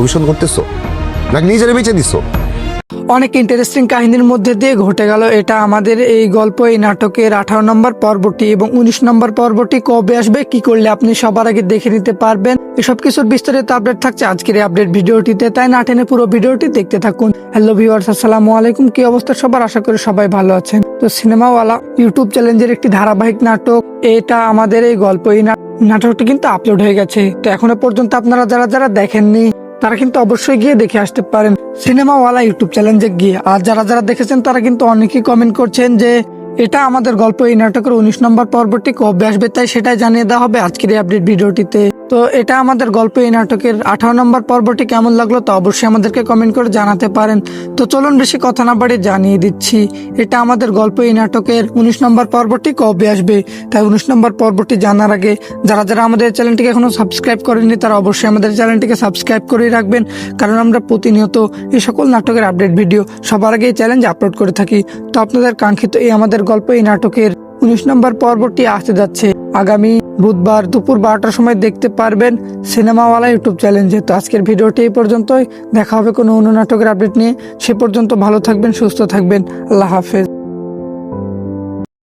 ভবিষ্যৎ করতেছো নাকি নিজের বেঁচে দিছো? অনেক ইন্টারেস্টিং কাহিনীর মধ্যে দিয়ে ঘটে গেল এটা আমাদের এই গল্প, এই নাটকের 18 নম্বর পর্বটি এবং 19 নম্বর পর্বটি কবে আসবে, কি করলে আপনি সবার আগে দেখে নিতে পারবেন, এসব কিছুর বিস্তারিত আপডেট থাকছে আজকের এই আপডেট ভিডিওটিতে। তাই না টেনে পুরো ভিডিওটি দেখতে থাকুন। হ্যালো ভিউয়ার্স, আসসালামু আলাইকুম। কি অবস্থা সবার? আশা করি সবাই ভালো আছেন। তো সিনেমাওয়ালা ইউটিউব চ্যালেঞ্জের একটি ধারাবাহিক নাটক, এটা আমাদের এই গল্প, এই নাটকটি কিন্তু আপলোড হয়ে গেছে। তো এখনো পর্যন্ত আপনারা যারা যারা দেখেননি তারা কিন্তু অবশ্যই গিয়ে দেখে আসতে পারেন সিনেমাওয়ালা ইউটিউব চ্যানেলে গিয়ে। আর যারা যারা দেখেছেন তারা কিন্তু অনেকেই কমেন্ট করছেন যে এটা আমাদের গল্প, এই নাটকের 19 নম্বর পর্বটি কবে আসবে, তাই সেটাই জানিয়ে দেওয়া হবে আজকের এই আপডেট ভিডিওটিতে। তো এটা আমাদের গল্প, এই নাটকের 18 নম্বর পর্বটি কেমন লাগলো তো অবশ্যই আমাদেরকে কমেন্ট করে জানাতে পারেন। তো চলুন বেশি কথা না বাড়িয়ে জানিয়ে দিচ্ছি এটা আমাদের গল্প, এই নাটকের 19 নম্বর পর্বটি কবে আসবে। তাই 19 নম্বর পর্বটি জানার আগে যারা যারা আমাদের চ্যানেলটিকে এখনো সাবস্ক্রাইব করেননি তারা অবশ্যই আমাদের চ্যানেলটিকে সাবস্ক্রাইব করে রাখবেন, কারণ আমরা প্রতিনিয়ত এই সকল নাটকের আপডেট ভিডিও সবার আগে এই চ্যালেঞ্জ আপলোড করে থাকি। তো আপনাদের কাঙ্ক্ষিত এই আমাদের গল্প, এই নাটকের 19 নম্বর পর্বটি আসতে যাচ্ছে আগামী বুধবার দুপুর 12টার সময় দেখতে পারবেন সিনেমাওয়ালা ইউটিউব চ্যালেঞ্জে। তো আজকের ভিডিওটি এই পর্যন্তই, দেখা হবে কোনো অন্য নাটকের আপডেট নিয়ে। সে পর্যন্ত ভালো থাকবেন, সুস্থ থাকবেন। আল্লাহ হাফেজ।